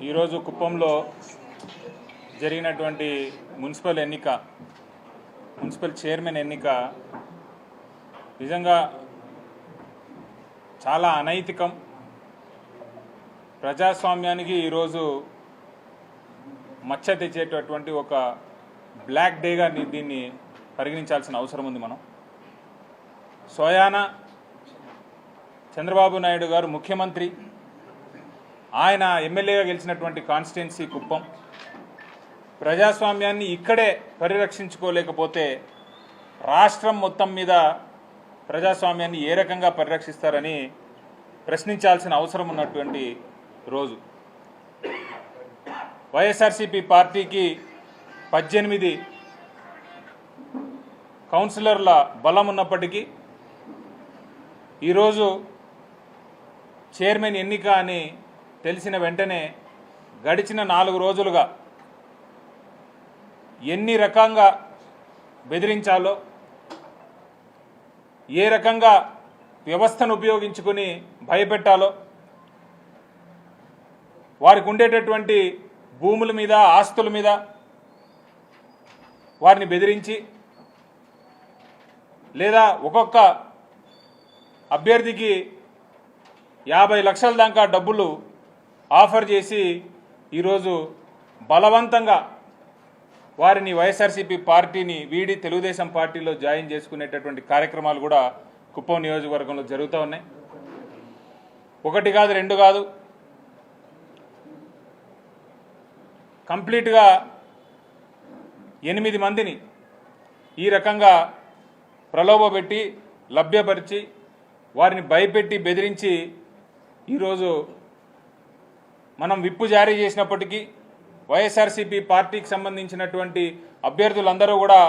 ఈరోజు కుప్పంలో జరిగినటువంటి మున్సిపల్ చైర్మన్ ఎన్నిక నిజంగా చాలా అనైతికం. ప్రజాస్వామ్యానికి ఈరోజు మచ్చ తెచ్చేటటువంటి ఒక బ్లాక్ డేగా దీన్ని పరిగణించాల్సిన అవసరం ఉంది. మనం స్వయాన చంద్రబాబు నాయుడు గారు ముఖ్యమంత్రి, ఆయన ఎమ్మెల్యేగా గెలిచినటువంటి కాన్స్టిట్యున్సీ కుప్పం. ప్రజాస్వామ్యాన్ని ఇక్కడే పరిరక్షించుకోలేకపోతే రాష్ట్రం మొత్తం మీద ప్రజాస్వామ్యాన్ని ఏ రకంగా పరిరక్షిస్తారని ప్రశ్నించాల్సిన అవసరం ఉన్నటువంటి రోజు. వైఎస్ఆర్సీపీ పార్టీకి 18 కౌన్సిలర్ల బలం ఉన్నప్పటికీ ఈరోజు చైర్మన్ ఎన్నిక అని తెలిసిన వెంటనే గడిచిన 4 రోజులుగా ఎన్ని రకంగా బెదిరించాలో, ఏ రకంగా వ్యవస్థను ఉపయోగించుకుని భయపెట్టాలో, వారికి ఉండేటటువంటి భూముల మీద, ఆస్తుల మీద వారిని బెదిరించి, లేదా ఒక్కొక్క అభ్యర్థికి 50 లక్షల దాకా డబ్బులు ఆఫర్ చేసి ఈరోజు బలవంతంగా వారిని వైఎస్ఆర్సీపీ పార్టీని వీడి తెలుగుదేశం పార్టీలో జాయిన్ చేసుకునేటటువంటి కార్యక్రమాలు కూడా కుప్పం నియోజకవర్గంలో జరుగుతూ ఉన్నాయి. 1 కాదు 2 కాదు, కంప్లీట్గా 8 మందిని ఈ రకంగా ప్రలోభపెట్టి, లభ్యపరిచి, వారిని భయపెట్టి, బెదిరించి ఈరోజు మనం విప్పు జారీ చేసినప్పటికీ వైఎస్ఆర్సీపీ పార్టీకి సంబంధించినటువంటి అభ్యర్థులందరూ కూడా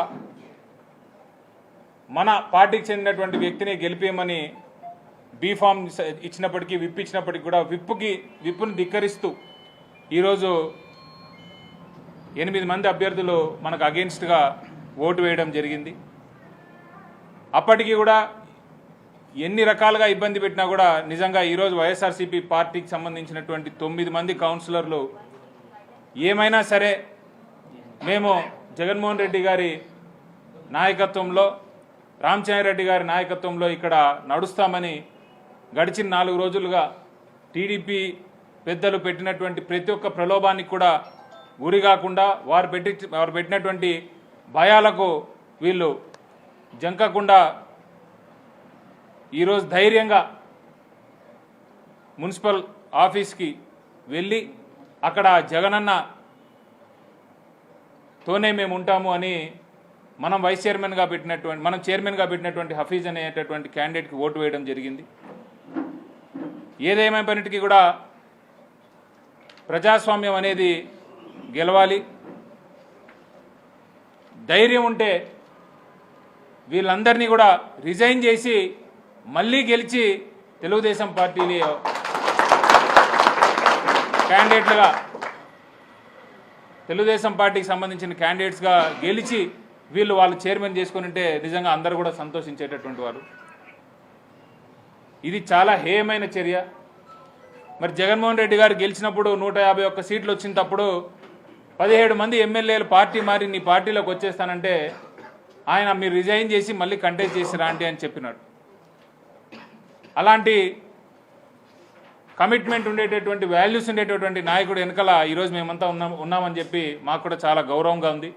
మన పార్టీకి చెందినటువంటి వ్యక్తిని గెలిపేయమని బీఫామ్ ఇచ్చినప్పటికీ, విప్ ఇచ్చినప్పటికీ కూడా విప్పును ధిక్కరిస్తూ ఈరోజు 8 మంది అభ్యర్థులు మనకు అగెయిన్స్ట్గా ఓటు వేయడం జరిగింది. అప్పటికి కూడా ఎన్ని రకాలుగా ఇబ్బంది పెట్టినా కూడా నిజంగా ఈరోజు వైఎస్ఆర్సీపీ పార్టీకి సంబంధించినటువంటి 9 మంది కౌన్సిలర్లు ఏమైనా సరే మేము జగన్మోహన్ రెడ్డి గారి నాయకత్వంలో, రామచంద్రారెడ్డి గారి నాయకత్వంలో ఇక్కడ నడుస్తామని గడిచిన 4 రోజులుగా టీడీపీ పెద్దలు పెట్టినటువంటి ప్రతి ఒక్క ప్రలోభానికి కూడా గురి కాకుండా, వారు పెట్టినటువంటి భయాలకు వీళ్ళు జంకకుండా ఈరోజు ధైర్యంగా మున్సిపల్ ఆఫీస్కి వెళ్ళి అక్కడ జగనన్నతోనే మేము ఉంటాము అని మనం చైర్మన్గా పెట్టినటువంటి హఫీజ్ అనేటటువంటి క్యాండిడేట్కి ఓటు వేయడం జరిగింది. ఏదేమైనప్పటికీ కూడా ప్రజాస్వామ్యం అనేది గెలవాలి. ధైర్యం ఉంటే వీళ్ళందరినీ కూడా రిజైన్ చేసి మళ్ళీ గెలిచి తెలుగుదేశం పార్టీలో క్యాండిడేట్లుగా, తెలుగుదేశం పార్టీకి సంబంధించిన క్యాండిడేట్స్గా గెలిచి వాళ్ళు చైర్మన్ చేసుకుని ఉంటే నిజంగా అందరూ కూడా సంతోషించేటటువంటి వారు. ఇది చాలా హేయమైన చర్య. మరి జగన్మోహన్ రెడ్డి గారు గెలిచినప్పుడు 151 సీట్లు వచ్చినప్పుడు 17 మంది ఎమ్మెల్యేలు పార్టీ మారి నీ పార్టీలోకి వచ్చేస్తానంటే ఆయన మీరు రిజైన్ చేసి మళ్ళీ కంటెస్ట్ చేసి రాండి అని చెప్పినాడు. అలాంటి కమిట్మెంట్ ఉండేటటువంటి, వాల్యూస్ ఉండేటటువంటి నాయకుడు వెనకాల ఈరోజు మేమంతా ఉన్నామని చెప్పి మాకు కూడా చాలా గౌరవంగా ఉంది.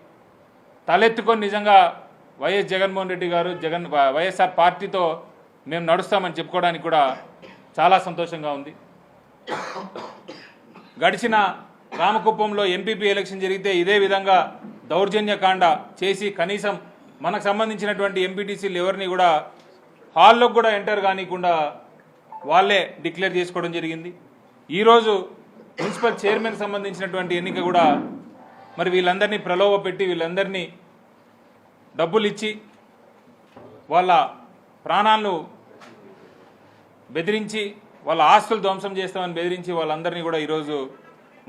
తలెత్తుకొని నిజంగా వైఎస్ జగన్మోహన్ రెడ్డి గారు వైఎస్ఆర్ పార్టీతో మేము నడుస్తామని చెప్పుకోవడానికి కూడా చాలా సంతోషంగా ఉంది. గడిచిన రామకుప్పంలో ఎంపీపీ ఎలక్షన్ జరిగితే ఇదే విధంగా దౌర్జన్యకాండ చేసి కనీసం మనకు సంబంధించినటువంటి ఎంపీటీసీలు ఎవరిని కూడా హాల్లోకి కూడా ఎంటర్ కానికుండా వాళ్ళే డిక్లేర్ చేసుకోవడం జరిగింది. ఈరోజు మున్సిపల్ చైర్మన్ సంబంధించినటువంటి ఎన్నిక కూడా మరి వీళ్ళందరినీ ప్రలోభ పెట్టి, వీళ్ళందరినీ డబ్బులు ఇచ్చి, వాళ్ళ ప్రాణాలను బెదిరించి, వాళ్ళ ఆస్తులు ధ్వంసం చేస్తామని బెదిరించి వాళ్ళందరినీ కూడా ఈరోజు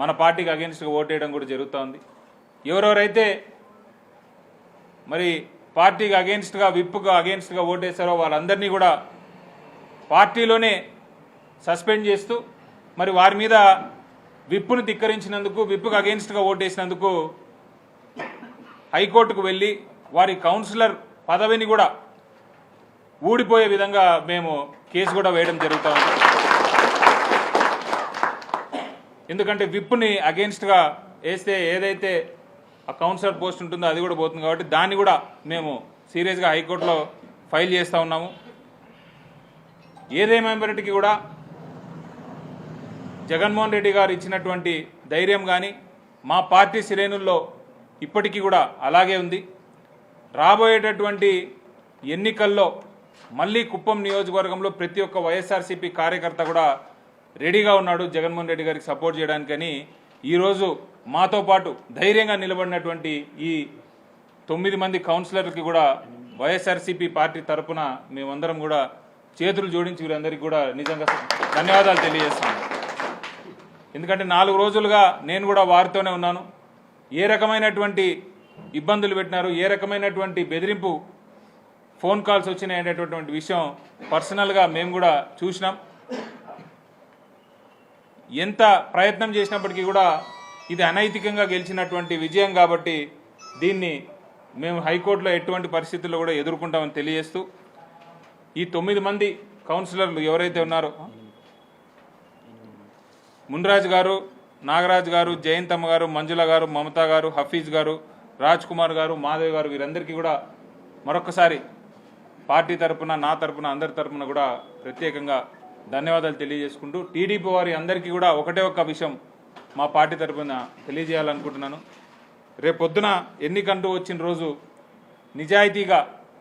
మన పార్టీకి అగెన్స్ట్గా ఓటేయడం కూడా జరుగుతూ ఉంది. ఎవరెవరైతే మరి పార్టీకి అగెన్స్ట్గా, విప్పుగా అగెన్స్ట్గా ఓటేశారో వాళ్ళందరినీ కూడా పార్టీలోనే సస్పెండ్ చేస్తూ మరి వారి మీద విప్పును ధిక్కరించినందుకు, విప్పుకు అగెన్స్ట్గా ఓటేసినందుకు హైకోర్టుకు వెళ్ళి వారి కౌన్సిలర్ పదవిని కూడా ఊడిపోయే విధంగా మేము కేసు కూడా వేయడం జరుగుతూ ఉంది. ఎందుకంటే విప్పుని అగెన్స్ట్గా వేస్తే ఏదైతే ఆ కౌన్సిలర్ పోస్ట్ ఉంటుందో అది కూడా పోతుంది కాబట్టి దాన్ని కూడా మేము సీరియస్గా హైకోర్టులో ఫైల్ చేస్తూ ఉన్నాము. ఏదేమైనప్పటికీ కూడా జగన్మోహన్ రెడ్డి గారు ఇచ్చినటువంటి ధైర్యం కానీ మా పార్టీ శ్రేణుల్లో ఇప్పటికీ కూడా అలాగే ఉంది. రాబోయేటటువంటి ఎన్నికల్లో మళ్ళీ కుప్పం నియోజకవర్గంలో ప్రతి ఒక్క వైఎస్ఆర్సీపీ కార్యకర్త కూడా రెడీగా ఉన్నాడు జగన్మోహన్ రెడ్డి గారికి సపోర్ట్ చేయడానికని. ఈరోజు మాతో పాటు ధైర్యంగా నిలబడినటువంటి ఈ 9 మంది కౌన్సిలర్లకి కూడా వైఎస్ఆర్సీపీ పార్టీ తరఫున మేమందరం కూడా చేతులు జోడించి వీరందరికీ కూడా నిజంగా ధన్యవాదాలు తెలియజేస్తాను. ఎందుకంటే 4 రోజులుగా నేను కూడా వారితోనే ఉన్నాను. ఏ రకమైనటువంటి ఇబ్బందులు పెట్టినారు, ఏ రకమైనటువంటి బెదిరింపు ఫోన్ కాల్స్ వచ్చినాయి అనేటటువంటి విషయం పర్సనల్గా మేము కూడా చూసినాం. ఎంత ప్రయత్నం చేసినప్పటికీ కూడా ఇది అనైతికంగా గెలిచినటువంటి విజయం కాబట్టి దీన్ని మేము హైకోర్టులో ఎటువంటి పరిస్థితుల్లో కూడా ఎదుర్కొంటామని తెలియజేస్తూ ఈ 9 మంది కౌన్సిలర్లు ఎవరైతే ఉన్నారో మున్రాజ్ గారు, నాగరాజ్ గారు, జయంతమ్మ గారు, మంజుల గారు, మమతా గారు, హఫీజ్ గారు, రాజ్ కుమార్ గారు, మాధవ్ గారు వీరందరికీ కూడా మరొకసారి పార్టీ తరపున, నా తరపున, అందరి తరపున కూడా ప్రత్యేకంగా ధన్యవాదాలు తెలియజేసుకుంటూ టీడీపీ వారి అందరికీ కూడా ఒకటే ఒక్క విషయం మా పార్టీ తరపున తెలియజేయాలనుకుంటున్నాను. రేపొద్దున ఎన్నికంటూ వచ్చిన రోజు నిజాయితీగా,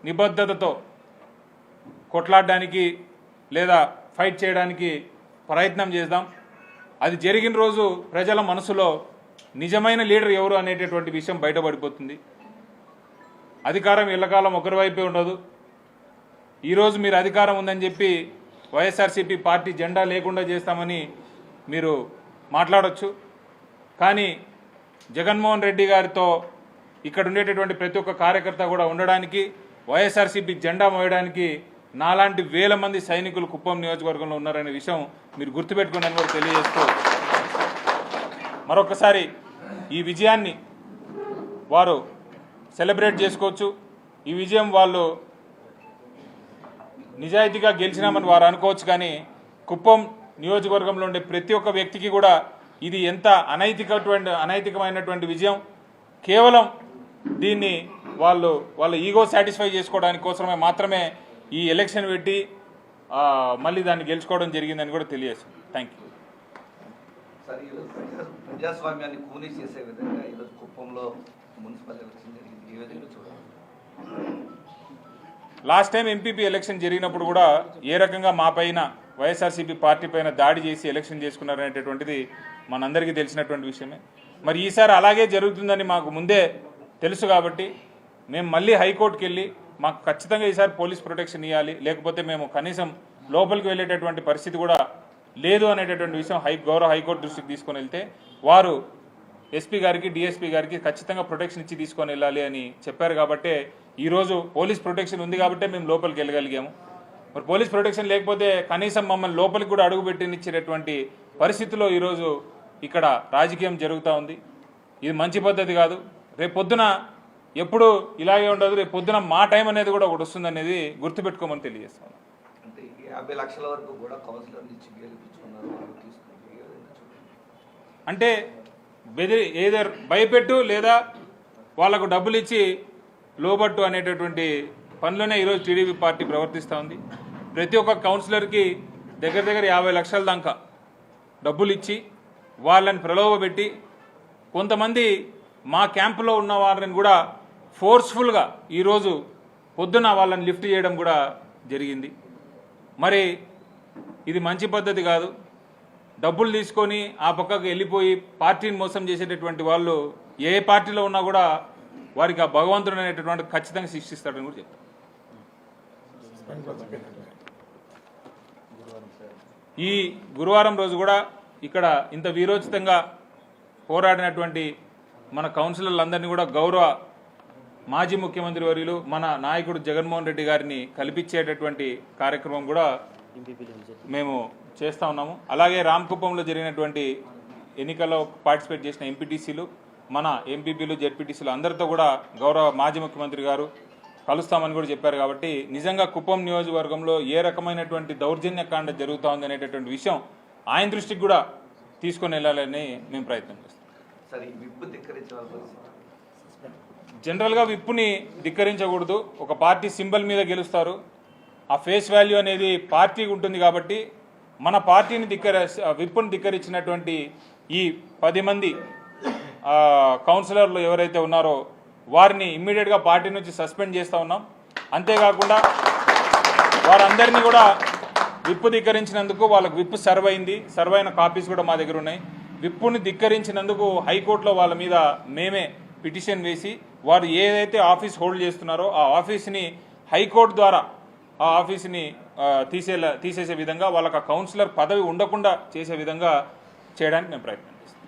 నిబద్ధతతో కొట్లాడడానికి లేదా ఫైట్ చేయడానికి ప్రయత్నం చేద్దాం. అది జరిగిన రోజు ప్రజల మనసులో నిజమైన లీడర్ ఎవరు అనేటటువంటి విషయం బయటపడిపోతుంది. అధికారం ఎల్లకాలం ఒకరి వైపే ఉండదు. ఈరోజు మీరు అధికారం ఉందని చెప్పి వైఎస్ఆర్సీపీ పార్టీ జెండా లేకుండా చేస్తామని మీరు మాట్లాడొచ్చు. కానీ జగన్మోహన్ రెడ్డి గారితో ఇక్కడ ఉండేటటువంటి ప్రతి ఒక్క కార్యకర్త కూడా ఉండడానికి, వైఎస్ఆర్సీపీ జెండా మోయడానికి నాలాంటి వేల మంది సైనికులు కుప్పం నియోజకవర్గంలో ఉన్నారనే విషయం మీరు గుర్తుపెట్టుకున్నారని కూడా తెలియజేస్తూ మరొకసారి ఈ విజయాన్ని వారు సెలబ్రేట్ చేసుకోవచ్చు. ఈ విజయం వాళ్ళు నిజాయితీగా గెలిచినామని వారు అనుకోవచ్చు. కానీ కుప్పం నియోజకవర్గంలో ఉండే ప్రతి ఒక్క వ్యక్తికి కూడా ఇది ఎంత అనైతికమైనటువంటి విజయం. కేవలం దీన్ని వాళ్ళ ఈగో సాటిస్ఫై చేసుకోవడానికి కోసమే మాత్రమే ఈ ఎలక్షన్ పెట్టి మళ్ళీ దాన్ని గెలుచుకోవడం జరిగిందని కూడా తెలియజేస్తుంది. Thank you. సార్, ఈరోజు ప్రజాస్వామ్యాన్ని కూనీ చేసే విధంగా ఈరోజు కుప్పంలో మున్సిపల్ ఎలక్షన్ జరిగింది. ఈ విధంగా చూడాలి. లాస్ట్ టైం ఎంపీపీ ఎలక్షన్ జరిగినప్పుడు కూడా ఏ రకంగా మా పైన వైఎస్ఆర్సీపీ పార్టీ పైన దాడి చేసి ఎలక్షన్ చేసుకున్నారనేటటువంటిది మనందరికీ తెలిసినటువంటి విషయమే. మరి ఈసారి అలాగే జరుగుతుందని మాకు ముందే తెలుసు కాబట్టి మేము మళ్ళీ హైకోర్టుకి వెళ్ళి మాకు ఖచ్చితంగా ఈసారి పోలీస్ ప్రొటెక్షన్ ఇవ్వాలి, లేకపోతే మేము కనీసం లోపలికి వెళ్ళేటటువంటి పరిస్థితి కూడా లేదు అనేటటువంటి విషయం గౌరవ హైకోర్టు దృష్టికి తీసుకొని వెళ్తే వారు ఎస్పీ గారికి, డిఎస్పీ గారికి ఖచ్చితంగా ప్రొటెక్షన్ ఇచ్చి తీసుకొని వెళ్ళాలి అని చెప్పారు. కాబట్టే ఈరోజు పోలీస్ ప్రొటెక్షన్ ఉంది కాబట్టే మేము లోపలికి వెళ్ళగలిగాము. మరి పోలీస్ ప్రొటెక్షన్ లేకపోతే కనీసం మమ్మల్ని లోపలికి కూడా అడుగుపెట్టినిచ్చేటటువంటి పరిస్థితిలో ఈరోజు ఇక్కడ రాజకీయం జరుగుతూ ఉంది. ఇది మంచి పద్ధతి కాదు. రేపు పొద్దున ఎప్పుడు ఇలాగే ఉండదు. రేపు పొద్దున మా టైం అనేది కూడా ఒకటి వస్తుంది అనేది గుర్తుపెట్టుకోమని తెలియజేస్తాను. అంటే 50 లక్షల వరకు కూడా కౌన్సిలర్ నుంచి గెలిపించుకున్నారు. అంటే ఏదర్ భయపెట్టు లేదా వాళ్లకు డబ్బులు ఇచ్చి లోబట్టు అనేటటువంటి పనిలోనే ఈరోజు టీడీపీ పార్టీ ప్రవర్తిస్తూ ఉంది. ప్రతి ఒక్క కౌన్సిలర్కి దగ్గర 50 లక్షల దాకా డబ్బులు ఇచ్చి వాళ్ళని ప్రలోభపెట్టి కొంతమంది మా క్యాంపులో ఉన్న వారిని కూడా ఫోర్స్ఫుల్గా ఈరోజు పొద్దున వాళ్ళని లిఫ్ట్ చేయడం కూడా జరిగింది. మరి ఇది మంచి పద్ధతి కాదు. డబ్బులు తీసుకొని ఆ పక్కకు వెళ్ళిపోయి పార్టీని మోసం చేసేటటువంటి వాళ్ళు ఏ పార్టీలో ఉన్నా కూడా వారికి ఆ భగవంతుడు అనేటటువంటి ఖచ్చితంగా శిక్షిస్తాడని కూడా చెప్తారు. ఈ గురువారం రోజు కూడా ఇక్కడ ఇంత వీరోచితంగా పోరాడినటువంటి మన కౌన్సిలర్లందరినీ కూడా గౌరవ మాజీ ముఖ్యమంత్రి వర్యులు మన నాయకుడు జగన్మోహన్ రెడ్డి గారిని కల్పించేటటువంటి కార్యక్రమం కూడా మేము చేస్తూ ఉన్నాము. అలాగే రామకుప్పంలో జరిగినటువంటి ఎన్నికల్లో పార్టిసిపేట్ చేసిన ఎంపీటీసీలు, మన ఎంపీపీలు, జెడ్పీటీసీలు అందరితో కూడా గౌరవ మాజీ ముఖ్యమంత్రి గారు కలుస్తామని కూడా చెప్పారు. కాబట్టి నిజంగా కుప్పం నియోజకవర్గంలో ఏ రకమైనటువంటి దౌర్జన్యకాండ జరుగుతూ ఉంది అనేటటువంటి విషయం ఆయన దృష్టికి కూడా తీసుకొని వెళ్ళాలని మేము ప్రయత్నం చేస్తాం. సరే, విప్పు ధిక్కరించిన పరిస్థితి జనరల్గా విప్పుని ధిక్కరించకూడదు. ఒక పార్టీ సింబల్ మీద గెలుస్తారు. ఆ ఫేస్ వాల్యూ అనేది పార్టీకి ఉంటుంది. కాబట్టి మన పార్టీని విప్పుని ధిక్కరించినటువంటి ఈ 10 మంది కౌన్సిలర్లు ఎవరైతే ఉన్నారో వారిని ఇమ్మీడియట్గా పార్టీ నుంచి సస్పెండ్ చేస్తూ ఉన్నాం. అంతేకాకుండా వారందరినీ కూడా విప్పు ధిక్కరించినందుకు వాళ్ళకు విప్పు సర్వ్ అయింది. సర్వ్ అయిన కాపీస్ కూడా మా దగ్గర ఉన్నాయి. విప్పుని ధిక్కరించినందుకు హైకోర్టులో వాళ్ళ మీద మేమే పిటిషన్ వేసి వారు ఏదైతే ఆఫీస్ హోల్డ్ చేస్తున్నారో ఆ ఆఫీస్ని హైకోర్టు ద్వారా ఆ ఆఫీస్ని తీసేసే విధంగా వాళ్ళకి ఆ కౌన్సిలర్ పదవి ఉండకుండా చేసే విధంగా చేయడానికి మేము ప్రయత్నం